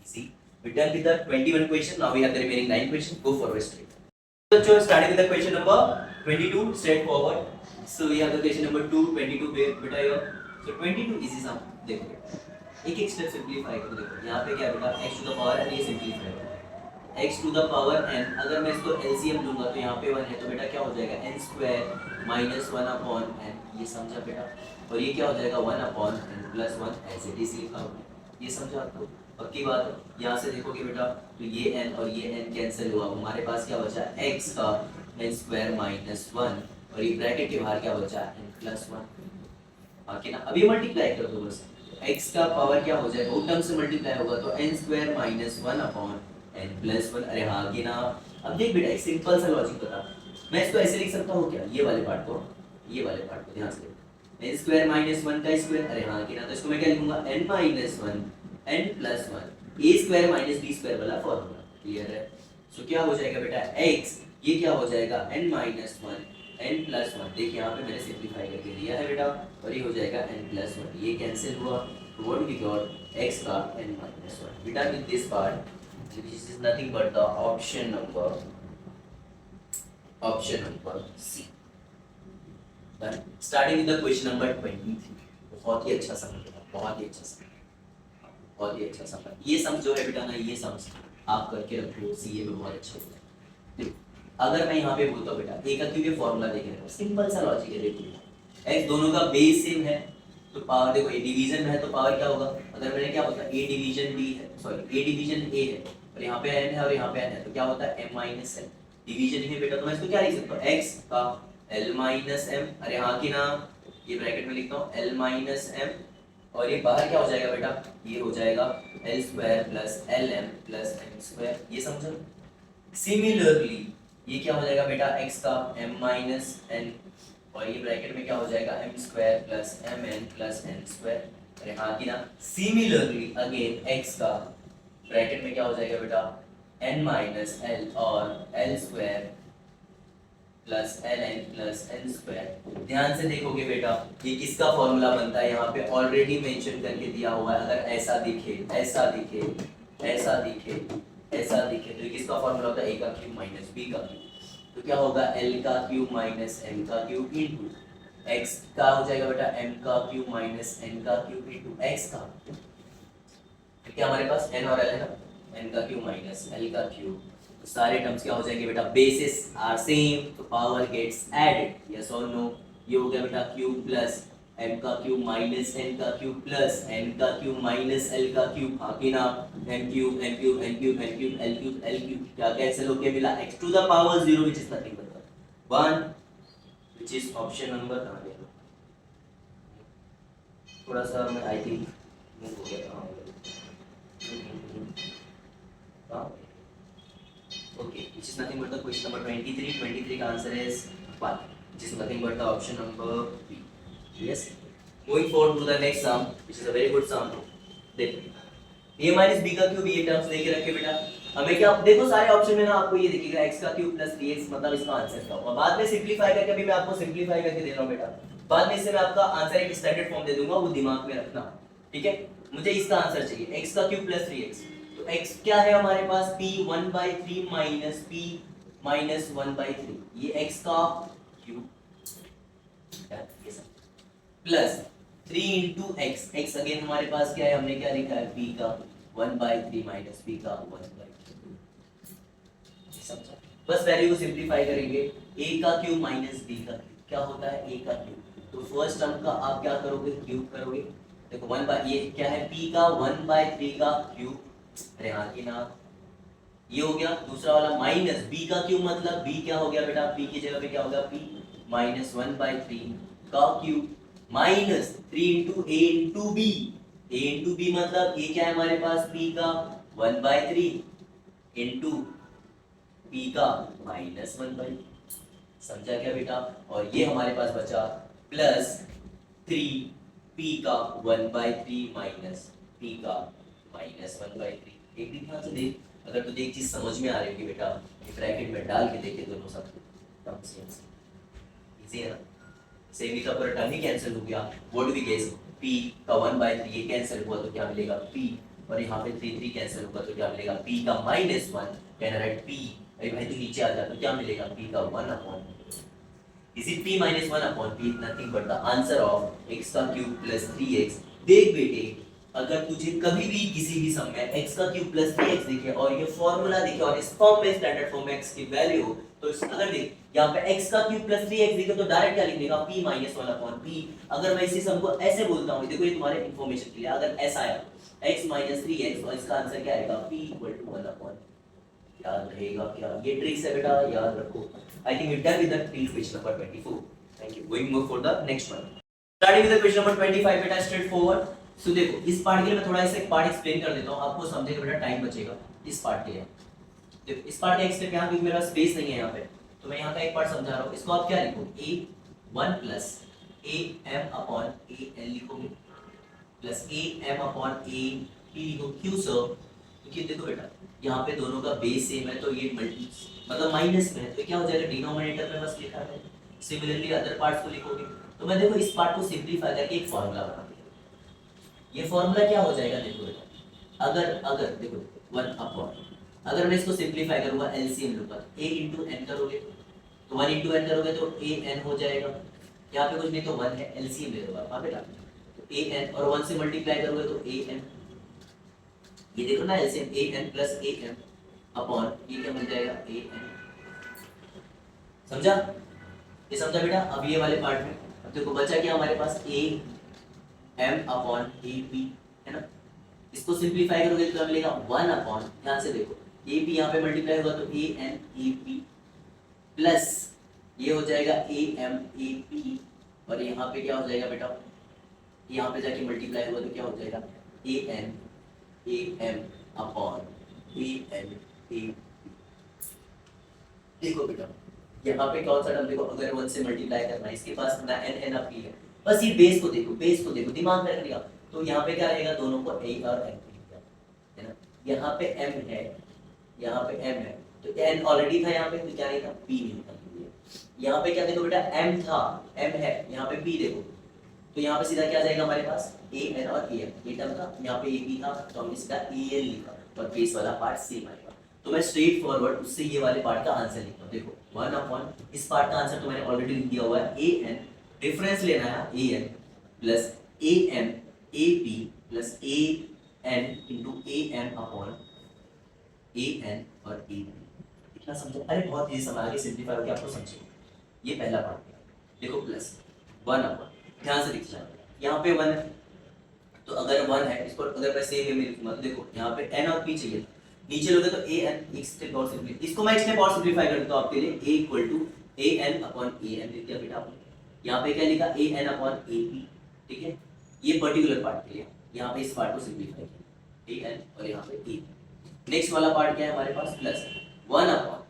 easy. We done with the 21 question. Now we have the remaining 9 questions. Go forward straight. So starting with the question number 22, straightforward. So we have the question number 22 बेटा here. So 22 easy sum. देखो एक एक step simplify करो, देखो यहाँ पे क्या बेटा x to the power n, ये सिंपलीफाई करो x to the power n, अगर मैं इसको LCM लूंगा तो यहाँ पे 1 है तो बेटा क्या हो जाएगा n² - 1 अपॉन n, ये समझा बेटा, और ये क्या हो जाएगा 1 upon n + 1 as it is लिखा हुआ, ये समझा आपको, पक्की बात है। यहाँ से देखोगे बेटा तो ये n और ये n कैंसिल हुआ, हमारे पास क्या बचा x का n² - 1, और ये ब्रैकेट के बाहर क्या बचा n + 1, बाकी ना अभी मल्टीप्लाई कर दो बस, x का पावर क्या हो जाएगा, वो टर्म से मल्टीप्लाई होगा तो n² - 1 अपॉन n + 1, अरे हाँ कि ना। अब देख बेटा एक सिंपल सा लॉजिक बता, मैं इसको ऐसे लिख सकता हूँ क्या, ये वाले पार्ट को ध्यान से, n² - 1 का स्क्वायर, अरे हाँ कि ना, तो इसको मैं क्या लिखूंगा n - 1 n + 1 a² - b² वाला फॉर्मूला, क्लियर है। सो क्या हो जाएगा बेटा x, ये क्या हो जाएगा n - 1 n + 1, देखिए यहाँ पे मैंने सिंपलीफाई करके दिया है बेटा, और ये हो जाएगा n + 1, ये कैंसिल हुआ, तो व्हाट वी गॉट x का n - 1, बेटा with this part which is nothing but the option number C. Done. Starting with the question number 23, बहुत ही अच्छा सम है, बहुत ही अच्छा सम है, ये सम जो है बेटा ना, ये सम आप करके रखो, सीए में बहुत अच्छा होता है। अगर मैं यहाँ पे बोलता हूँ बेटा a का क्यूब, ये फॉर्मूला देख रहे हो, सिंपल सा लॉजिक है, देखो x दोनों का बेस सेम है तो पावर देखो a डिवीजन में है तो पावर क्या होगा, अगर मैंने क्या बोला a डिवीजन b है, सॉरी a डिवीजन a है और यहाँ पे n है और यहाँ पे n है, तो क्या होता है m - n, डिवीजन है बेटा, तो मैं इसको क्या लिख सकता हूँ, x का l - m, अरे हाँ कि ना, ये ब्रैकेट में लिखता हूँ l - m, और ये बाहर क्या हो जाएगा बेटा, ये हो जाएगा l² + lm + m², ये समझो। सिमिलरली ये क्या हो जाएगा बेटा x का m - n, और ये ब्रैकेट में क्या हो जाएगा m² + mn + n², अरे हाँ कि ना। सिमिलरली अगेन x का ब्रैकेट में क्या हो जाएगा बेटा n - l और l² + ln + n²। ध्यान से देखोगे बेटा ये किसका फॉर्मूला बनता है, यहाँ पे ऑलरेडी मेंशन करके दिया हुआ है, अगर ऐसा दिखे तो ये किसका फॉर्मूला होता है, a का क्यूब - b का क्यूब, तो क्या होगा l का क्यूब - m का क्यूब इनटू x का हो जाएगा बेटा m का क्यूब - n का क्यूब इनटू x का, फिर क्या हमारे पास n और l है ना, n का क्यूब - l का क्यूब, तो सारे टर्म्स क्या हो जाएंगे बेटा, बेसिस आर सेम तो पावर गेट्स एडेड, यस और नो। ये हो गया बेटा क्यूब प्लस m का क्यूब - n का क्यूब प्लस n का क्यूब - l का क्यूब, हाँ कि ना, n क्यूब l क्यूब क्या कैंसिल होके मिला x to the power 0 which is nothing but 1, which is option number, कहाँ गया थोड़ा सा मैं आई थिंक मूव हो गया था, Okay, which is nothing but the question number 23. 23 का answer is 1, which is nothing but the option number B. Yes. Moving forward to the next sum, which is a very good sum. देखो a minus b का cube, ये terms देके रखे बेटा। हमें क्या देखो सारे ऑप्शन में ना आपको ये दिखेगा x का क्यूब प्लस 3x, मतलब इसका आंसर क्या होगा। बाद में सिंपलीफाई करके, अभी मैं आपको सिंपलीफाई करके दे रहा हूं बेटा, बाद में इससे मैं आपका आंसर एक स्टैंडर्ड फॉर्म दे दूंगा, वो दिमाग में रखना, ठीक है। मुझे इसका आंसर चाहिए x का क्यूब प्लस 3x। तो x क्या है हमारे पास, p 1/3 माइनस p माइनस 1/3, ये x का cube plus 3 into x, x again हमारे पास क्या है, हमने क्या लिखा है, p का 1/3 माइनस p का 1/3। समझा? बस वैल्यू को सिंपलीफाई करेंगे, a का क्यूब माइनस b का क्यूब क्या होता है, a का क्यूब। तो फर्स्ट टर्म का आप क्या करोगे, क्यूब करोगे। देखो 1 बाय, ये क्या है, p का 1/3 का क्यूब, अरे हाँ की ना, ये हो गया। दूसरा वाला माइनस b का क्यूब, मतलब b क्या हो गया बेटा, p की जगह पे क्या होगा, p माइनस 1/3 का cube minus 3 into a into b, a into b मतलब ये क्या है हमारे पास, p का 1/3 into p का माइनस 1/3। समझा क्या बेटा। और ये हमारे पास बचा प्लस 3p का 1/3 माइनस p का माइनस 1/3। एक भी ध्यान से देख, अगर तुझे एक चीज समझ में आ रही होगी बेटा, ब्रैकेट में डाल के देखे दोनों सब टर्म सेम इजी है ना। सेमी का पूरा टर्म ही कैंसिल हो गया। व्हाट वी गेस, p का 1/3 ये कैंसिल हुआ तो क्या मिलेगा, p, और यहाँ पे 3 कैंसिल होगा तो क्या मिलेगा, p का -1, कैन राइट p, अरे भाई तो नीचे आ जा तो क्या मिलेगा, p का 1/, is it p -1/p, nothing but the answer of x का क्यूब प्लस 3x। देख बेटे, अगर तुझे कभी भी किसी भी सम में x का क्यूब प्लस 3x दिखे और ये फॉर्मूला दिखे और इस फॉर्म में स्टैंडर्ड फॉर्म में x की वैल्यू हो, तो अगर देख यहाँ पे x का क्यूब प्लस 3x दिखे तो डायरेक्ट क्या लिखने का, p माइनस 1/p। अगर मैं इसी सम को ऐसे बोलता हूँ, देखो ये तुम्हारे इंफॉर्मेशन के लिए, अगर ऐसा आया x माइनस 3x और इसका आंसर क्या आएगा, p इक्वल टू 1/, याद रहेगा क्या, ये ट्रिक्स है बेटा, याद रखो। I think we done with the question number 24। Thank you. Going move for the next one, starting with the question number 25 बेटा, स्ट्रेट फॉरवर्ड। सो देखो इस पार्ट के लिए मैं थोड़ा सा एक पार्ट एक्सप्लेन कर देता हूँ, आपको समझेगा बेटा, टाइम बचेगा इस पार्ट के लिए। देखो इस पार्ट का एक्सप्लेन यहाँ क्योंकि मेरा स्पेस नहीं है यहाँ पे, तो मैं यहाँ का एक पार्ट समझा रहा हूँ। इसको आप क्या लिखो, a1 plus am upon an लिखोगे, plus am upon a p लिखो। क्यों सर, क्योंकि देखो बेटा यहाँ पे दोनों का बेस सेम है, तो ये मल्टी मतलब माइनस में है, तो क्या हो जाएगा, डिनोमिनेटर में बस लिखा है। सिमिलरली अदर पार्ट्स को लिखोगे, तो मैं देखो इस पार्ट को सिंपलीफाई करके एक फॉर्मूला बना दिया। ये फॉर्मूला क्या हो जाएगा, देखो बेटा, अगर देखो 1 अपॉन, अगर मैं इसको सिंपलीफाई करूंगा, एलसीएम लूंगा, तो a into n करोगे, तो 1 into n करोगे तो an हो जाएगा। यहाँ पे कुछ नहीं तो 1 है, एलसीएम ले लो आप बेटा, तो an और 1 से मल्टीप्लाई करोगे तो an, ये देखो ना LCM an plus am upon ये क्या मिल जाएगा, an। समझा, ये समझा बेटा। अब ये वाले पार्ट में अब देखो बचा क्या हमारे पास, am अपॉन ap है ना, इसको सिंपलीफाई करोगे तो क्या मिलेगा, 1 अपॉन, ध्यान से देखो ap यहाँ पे मल्टीप्लाई होगा तो an ap प्लस ये हो जाएगा am ap, और यहाँ पे क्या हो जाएगा बेटा, यहाँ पे जाके मल्टीप्लाई होगा तो क्या हो जाएगा, an am upon an ap। देखो बेटा यहाँ पे कौन सा टर्म, देखो अगर 1 से मल्टीप्लाई करना है, इसके पास ना n ना p है, बस ये बेस को देखो, बेस को देखो, दिमाग में रखिएगा। तो यहाँ पे क्या रहेगा, दोनों को a और m है ना, यहाँ पे m है, यहाँ पे m है, तो n ऑलरेडी था यहाँ पे, तो क्या रहेगा, p नहीं था। यहाँ पे क्या देखो बेटा, m था, m है, यहाँ पे p देखो, तो यहाँ पे सीधा क्या जाएगा हमारे पास, a n और a m, ये टर्म था, यहाँ पे a p था, तो हमने सीधा a n लिखा, और बेस वाला पार्ट सेम आएगा। तो मैं स्ट्रेट फॉरवर्ड उससे ये वाले पार्ट का आंसर लिखता हूँ। देखो 1 अपॉन, इस पार्ट का आंसर तो मैंने ऑलरेडी लिख दिया हुआ है, a n, डिफरेंस लेना है a n plus a m a p plus a n into a m upon a n और a p। इतना समझो, अरे बहुत इजी समझ, आगे सिंपलीफाई होकर आपको समझेगा। ये पहला पार्ट देखो, प्लस 1 अपॉन, ध्यान से लिख लेना, यहाँ पे 1 है, तो अगर 1 है, इसको अगर मैं सेम वे में लिखूंगा तो देखो यहाँ पे n और p चाहिए, नीचे लोगे तो a n, एक स्टेप और सिंपलीफाई, इसको मैं एक स्टेप और सिंपलीफाई कर देता हूं आपके लिए, a equal to a n upon a n लिख दिया बेटा आपने। यहाँ पे क्या लिखा, a n upon a p, ठीक है, ये पर्टिकुलर पार्ट के लिए। यहाँ पे इस पार्ट को सिंपलीफाई किया, ए एन और यहाँ पे ए। नेक्स्ट वाला पार्ट क्या है हमारे पास, प्लस 1 अपॉन,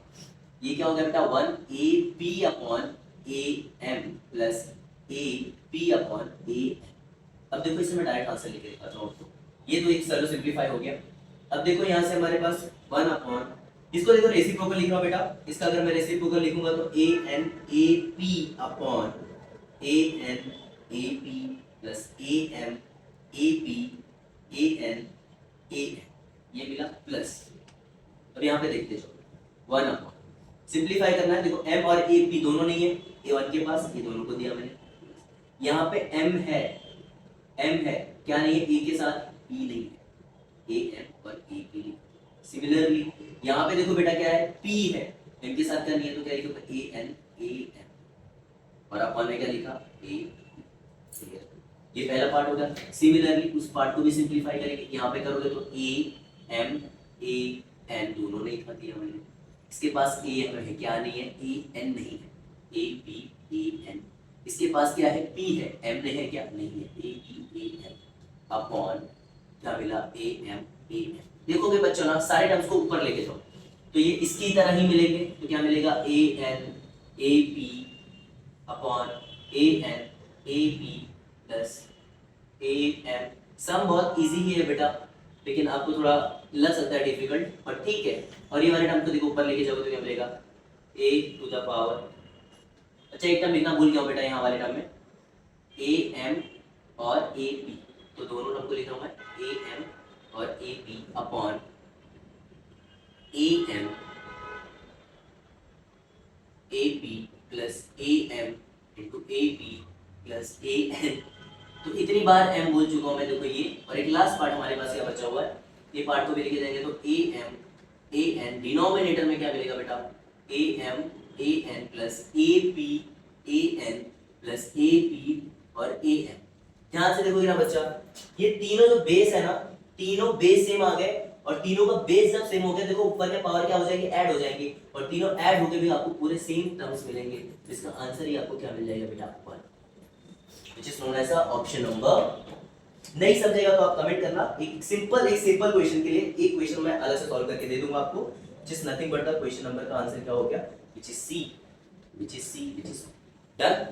ये क्या हो गया बेटा 1 A P upon A M plus A P upon A N. अब देखो इसे मैं डायरेक्ट आंसर लिख के दिखाता हूँ आपको, ये तो एक सर्व सिंप्लीफाई हो गया। अब देखो यहाँ से हमारे पास 1 अपॉन, इसको देखो रेसिप्रोकल लिख रहा हूँ बेटा, इसका अगर मैं रेसिप्रोकल लिखूंगा तो A N A P upon A N A P plus A M A P A N A N, ये मिला प्लस। अब यहाँ पे देखते जाओ 1 अपॉन, सिंप्लीफाई करना है, देखो m और a p दोनों नहीं है, a1 के पास, ये दोनों को दिया मैंने। यहाँ पे m है क्या नहीं है, a के साथ p नहीं है, a m और a p। सिमिलरली यहाँ पे देखो बेटा क्या है, p है, m के साथ क्या नहीं है, तो क्या लिखोगे a n a m, और अपॉन में क्या लिखा a। ये पहला पार्ट हो गया। सिमिलरली उस पार्ट को भी सिंप्लीफाई करेंगे, यहाँ पे करोगे तो a m a n दोनों नहीं था दिया मैंने, इसके पास ए एम है, क्या नहीं है, ए एन नहीं है, ए पी ए एन। इसके पास क्या है, पी है, एम नहीं है, क्या नहीं है, A P A N upon क्या मिला, ए एम ए एन। देखोगे बच्चों ना सारे टर्म्स को ऊपर लेके जाओ तो ये इसकी तरह ही मिलेंगे, तो क्या मिलेगा A N A P upon A N A P plus A M. Sum बहुत इजी ही है बेटा, लेकिन आपको थोड़ा लग सकता है डिफिकल्ट, पर ठीक है। और ये वाले टर्म को देखो ऊपर लेके जाओगे तो क्या मिलेगा, a टू द पावर, अच्छा एक टर्म लिखना भूल गया बेटा यहाँ वाले टर्म में, a m और a p, तो दोनों टर्म को लिख रहा हूँ मैं a m और a p upon a m a p plus a m into a p plus a n। तो इतनी बार m बोल चुका हूँ मैं, देखो ये, और एक लास्ट पार्ट हमारे पास क्या बचा हुआ है, ये पार्ट को भी लेके जाएंगे तो A M A N, denominator में क्या मिलेगा बेटा, A M A N plus A P A N plus A P और ए एम। ध्यान से देखोगे ना बच्चा, ये तीनों जो बेस है ना, तीनों बेस सेम आ गए, और तीनों का बेस जब सेम हो गया, देखो ऊपर के पावर क्या हो जाएगी, ऐड हो जाएंगे, और तीनों ऐड होके भी आपको पूरे सेम टर्म्स मिलेंगे। इसका आंसर ही आपको क्या मिल जाएगा बेटा, 1, which is known as option number. नहीं समझेगा तो आप कमेंट करना, एक सिंपल क्वेश्चन के लिए एक क्वेश्चन मैं अलग से सॉल्व करके दे दूंगा आपको, जिस nothing but the question number का आंसर क्या हो गया, which is C। डन,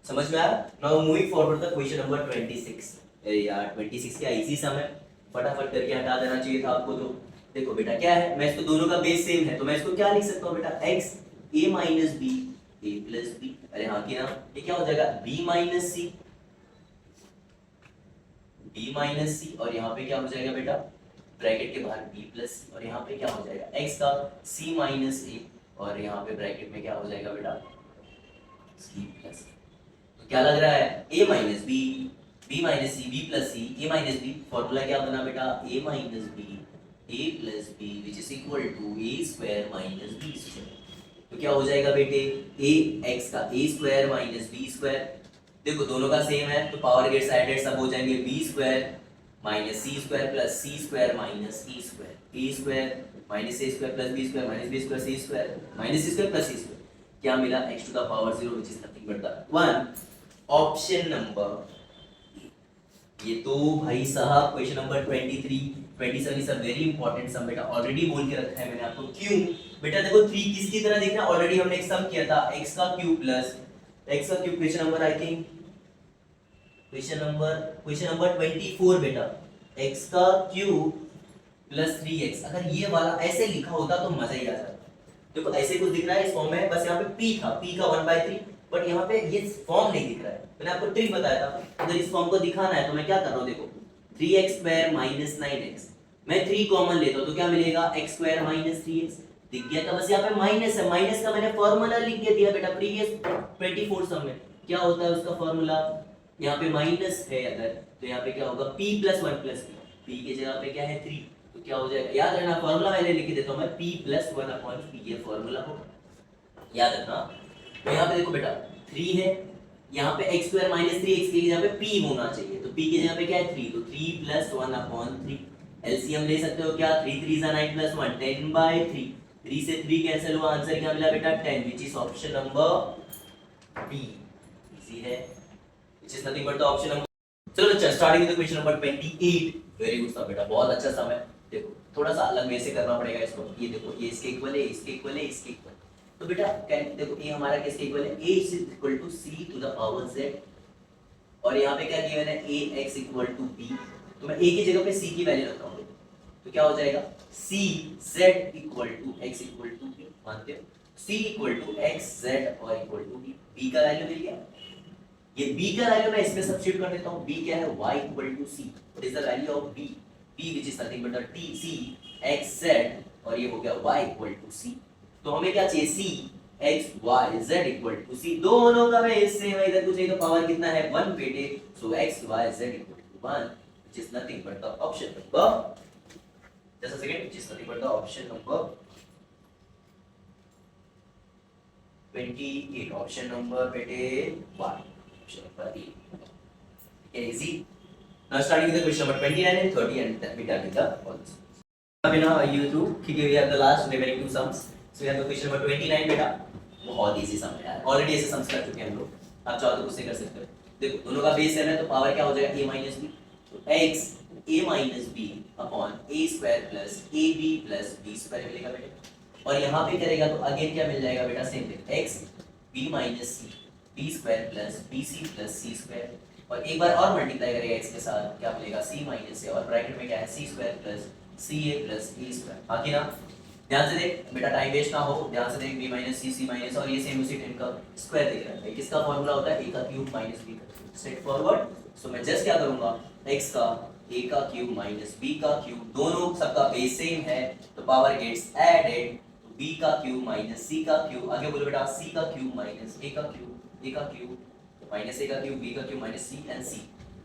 समझ में आया। Now moving forward the question number 26। अरे यार 26 क्या इजी सम है, फटाफट करके हटा देना चाहिए था आपको। तो देखो बेटा क्या है, मैं इसको दोनों का बेस सेम है, तो मैं इसको क्या लिख सकता हूँ बेटा, x a minus b a plus b। अरे हाँ कि ना, ये क्या हो जाएगा, b minus c b minus C, और यहाँ पे क्या हो जाएगा बेटा, ब्रैकेट के बाहर b प्लस सी, और यहाँ पे क्या हो जाएगा x का c माइनस a, और यहाँ पे ब्रैकेट में क्या हो जाएगा बेटा, c प्लस। तो क्या लग रहा है, a minus b b minus c b plus c a minus b। Formula क्या बना बेटा, a minus b a plus b which is equal to a square minus b square. तो क्या हो जाएगा बेटे, a x का a square minus b square, देखो दोनों का सेम है तो पावर गेट साइडेड सब हो जाएंगे, b square minus c square plus c square minus e square, a square minus a square plus b square minus b square c square minus c square plus c square. क्या मिला, x to the power 0 which is nothing but the 1, option number. ये तो भाई साहब question number 23 is a very important sum बेटा, already बोल के रखा है मैंने आपको। क्यों बेटा, देखो 3 किसकी तरह दिख रहा है, ऑलरेडी हमने एक सम किया था, x का क्यूब प्लस x का cube, question number I think question number 24 बेटा, x का क्यूब प्लस 3x। अगर ये वाला ऐसे लिखा होता तो मजा ही आ जाता। देखो ऐसे कुछ दिख रहा है इस फॉर्म में, बस यहाँ पे p था, p का 1/3, बट यहाँ पे ये फॉर्म नहीं दिख रहा है। मैंने आपको ट्रिक बताया था, अगर इस फॉर्म को दिखाना है तो मैं क्या कर रहा हूँ, देखो 3x स्क्वायर माइनस 9x, मैं 3 कॉमन लेता हूँ तो क्या मिलेगा, x स्क्वायर माइनस 3x। दिख गया था, बस यहाँ पे माइनस है, माइनस का मैंने फॉर्मूला लिख के दिया बेटा प्रीवियस 24 सम में। क्या होता है उसका फॉर्मूला, यहाँ पे माइनस है अगर, तो यहाँ पे क्या होगा, p प्लस 1 प्लस p की जगह पे क्या है 3, तो क्या हो जाएगा, याद रखना फॉर्मूला मैंने लिख के देता हूँ मैं, p प्लस 1 अपॉन p, ये फॉर्मूला होगा, याद रखना। तो यहाँ पे देखो बेटा 3 है, यहाँ पे x स्क्वायर माइनस 3x की जगह पे p होना चाहिए, तो p की जगह पे क्या है 3, तो 3 प्लस 1 अपॉन 3। एलसीएम ले सकते हो क्या, 3 3 जा 9 प्लस 1 10/3, 3 से 3 कैंसिल हुआ, आंसर क्या मिला बेटा 10, which is option number B. Easy है, which is nothing but the option number. चलो बच्चा starting with the question number 28। Very good sum बेटा, बहुत अच्छा सम है। देखो थोड़ा सा अलग वे से करना पड़ेगा इसको। ये देखो ये इसके इक्वल है, इसके इक्वल है, इसके इक्वल। तो बेटा देखो ये हमारा किसके इक्वल है, a is equal to c to the power z, और यहाँ पे क्या गिवन है, a x equal to b। तो मैं a की जगह पे c की वैल्यू रखता हूँ, तो क्या हो जाएगा, c z equal to x equal to b। मानते हो, c equal to x z और इक्वल टू b। b का वैल्यू मिल गया, ये b का वैल्यू मैं इसमें सब्स्टिट्यूट कर देता हूँ। b क्या है, y equal to c। What is the value of b, b which is nothing but t c x z, और ये हो गया y इक्वल टू c। तो हमें क्या चाहिए, c x y z equal to c। दोनों का बेस सेम है, इधर कुछ नहीं तो पावर कितना है, 1 बेटे। So x y z equal to 1 which is nothing but the option number, just a second, which is nothing but the option number 28। Option number बेटे 1, option number E. Okay, easy. Now starting with the question number 29 and 30, and then we done with the ones. Now you two, we have the last remaining two sums. So we have the question number 29 बेटा, बहुत easy sum है यार, already ऐसे sums कर चुके हैं हम लोग। आप चाहो तो उससे कर सकते हो। देखो दोनों का बेस सेम है, तो पावर क्या हो जाएगा, a minus b, तो x a minus b upon a square plus ab plus b square मिलेगा बेटा। और यहाँ पे करेगा तो अगेन क्या मिल जाएगा बेटा, same thing, x b minus c b square plus bc plus c square, और एक बार और मल्टीप्लाई करेगा x के साथ, क्या मिलेगा, c माइनस a, और ब्रैकेट में क्या है, c square plus ca plus b square. बाकी ना ध्यान से देख बेटा, टाइम वेस्ट ना हो, ध्यान से देख, b माइनस c माइनस, और ये सेम उसी टाइम का स्क्वायर दिख रहा है। किसका फार्मूला होता है, a का क्यूब माइनस b का क्यूब, स्ट्रेट फॉरवर्ड। सो मैं जस्ट क्या करूंगा, x का a का क्यूब माइनस b का क्यूब, दोनों सबका बेस सेम है, तो पावर गेट्स एडेड, b का क्यूब माइनस c का क्यूब, आगे बोलो बेटा, c का क्यूब माइनस a का क्यूब, a का क्यूब माइनस a का क्यूब, b का cube minus c and c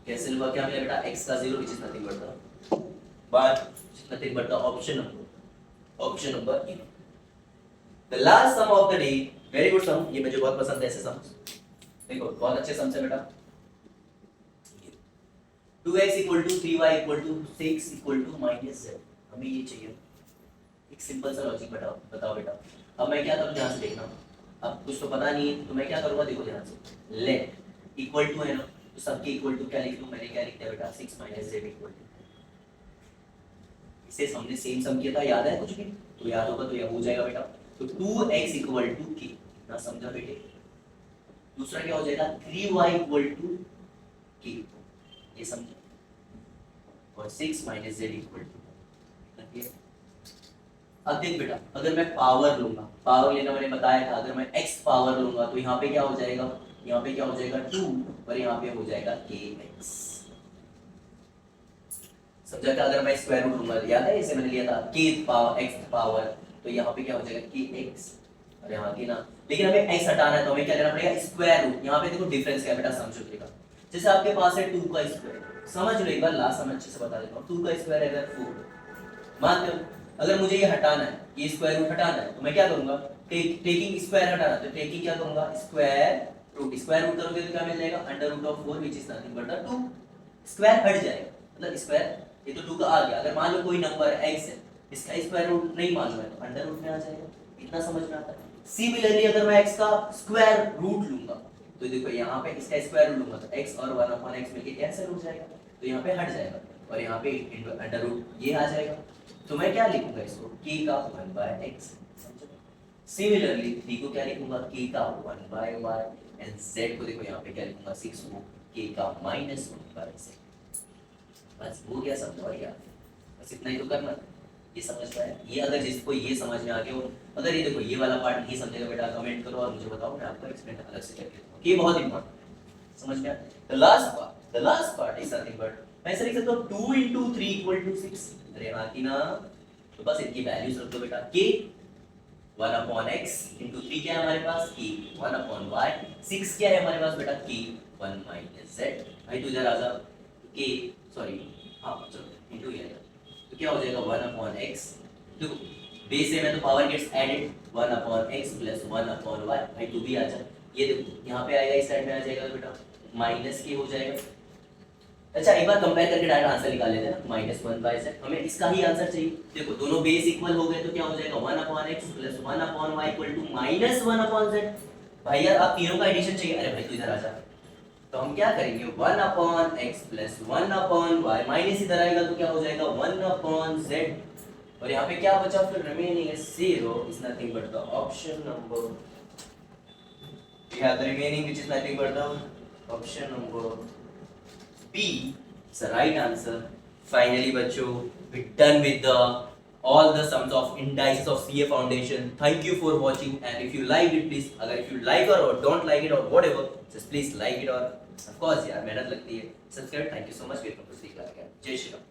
cancel हुआ, क्या मिला बेटा, x का 0 which is nothing but the, but nothing but the option number E। The last sum of the day, very good sum, ये मुझे बहुत पसंद है ऐसे सम्स। देखो बहुत अच्छे सम्स है बेटा। 2x equal to 3y equal to 6 equal to minus z, हमें ये चाहिए। एक सिंपल सा लॉजिक बताओ बेटा। अब मैं क्या करूं, ध्यान से देखना, अब कुछ तो पता नहीं है तो मैं क्या करूंगा, देखो ध्यान से, लेट इक्वल टू है ना, तो सबके इक्वल टू क्या लिख लूं, मैंने क्या लिख दिया बेटा, 6 माइनस z इक्वल टू, इसे हमने सेम सम किया था, याद है कुछ भी, तो याद होगा तो ये हो जाएगा बेटा। तो 2x इक्वल टू k, ना समझा बेटे। दूसरा क्या हो जाएगा, 3y इक्वल टू k, ये समझो, और 6 माइनस z इक्वल टू। अब देख बेटा, अगर मैं पावर लूंगा, पावर लेना मैंने बताया था, अगर मैं x पावर लूंगा तो यहाँ पे क्या हो जाएगा, यहाँ पे क्या हो जाएगा 2, और यहाँ पे हो जाएगा kx। समझा क्या, अगर मैं स्क्वायर रूट लूंगा, याद है इसे मैंने लिया था k पावर x पावर, तो यहाँ पे क्या हो जाएगा kx, और यहाँ की ना, लेकिन हमें x हटाना है तो हमें क्या लेना पड़ेगा, स्क्वायर रूट। यहाँ पे देखो डिफरेंस क्या है बेटा, समझो देखा, जैसे आपके पास है 2 का स्क्वायर, समझ लो एक बार, लास्ट समझ अच्छे से बता देता हूँ, 2 का स्क्वायर है 4, मानते हो। अगर मुझे ये हटाना है, ये स्क्वायर रूट हटाना है, तो मैं क्या करूंगा, टेकिंग स्क्वायर हटाना, तो टेकिंग क्या करूंगा, स्क्वायर रूट करोगे तो क्या मिल जाएगा, under root of 4 which is nothing but the 2, square हट जाएगा, मतलब स्क्वायर, ये तो 2 का आ गया। अगर मान लो कोई नंबर x है, इसका स्क्वायर रूट नहीं मालूम है तो अंडर रूट में आ जाएगा, इतना समझ में आता है। सिमिलरली अगर मैं x का स्क्वायर रूट लूंगा, तो देखो यहाँ पे इसका स्क्वायर रूट लूंगा तो x और 1/x मिलके कैंसिल हो जाएगा, तो यहाँ पे हट जाएगा, और यहाँ पे अंडर रूट ये आ जाएगा, तो मैं क्या लिखूंगा इसको, k का 1/x। सिमिलरली 3 को क्या लिखूंगा, k का 1/y, एंड z को देखो यहाँ पे क्या लिखूंगा, 6 को k का -1/z। बस वो क्या समझ आ गया, बस इतना ही तो करना, ये समझ पाया। ये अगर जिसको ये समझ में आ गया हो, अगर ये देखो ये वाला पार्ट नहीं समझेगा बेटा, कमेंट करो और मुझे बताओ, मैं आपको एक्सप्लेन अलग से करके दूंगा। ये बहुत इंपॉर्टेंट, समझ में आया। The last part is nothing but, मैं ऐसे लिख सकता हूं 2 * 3 = 6। अरे हां की ना, तो बस इनकी वैल्यूज रख दो बेटा, k 1/x * 3 क्या है हमारे पास, k 1/y, 6 क्या है हमारे पास बेटा, k 1 - z। भाई तू इधर आ जा, k सॉरी हाँ चलो इनटू ये, तो क्या हो जाएगा 1/x, देखो बेस है, मैं तो power gets added, 1/x + 1/y। भाई तू भी आ जा, ये देखो यहाँ पे आएगा, इस साइड में आ जाएगा तो बेटा माइनस के हो जाएगा। अच्छा एक बार कंपेयर करके डायरेक्ट आंसर निकाल लेते हैं ना, -1/z, हमें इसका ही आंसर चाहिए। देखो दोनों बेस इक्वल हो गए तो क्या हो जाएगा, 1/x + 1/y = -1/z। भाई यार आप तीनों का एडिशन चाहिए, अरे भाई तू इधर आ जा, तो हम क्या करेंगे 1 upon x plus 1 upon y, minus इधर आएगा तो क्या हो जाएगा 1 अपॉन जेड, और यहाँ पे क्या बचा फिर रिमेनिंग है 0 is nothing but the option number, we have the remaining which is nothing but the option number B is the right answer. Finally बच्चों we done with the all the sums of indices of CA foundation. Thank you for watching, and if you like it please, अगर if you like or don't like it or whatever, just please like it, or of course यार मेहनत लगती है, subscribe. Thank you so much. Welcome to Sri Lanka. जय श्री राम.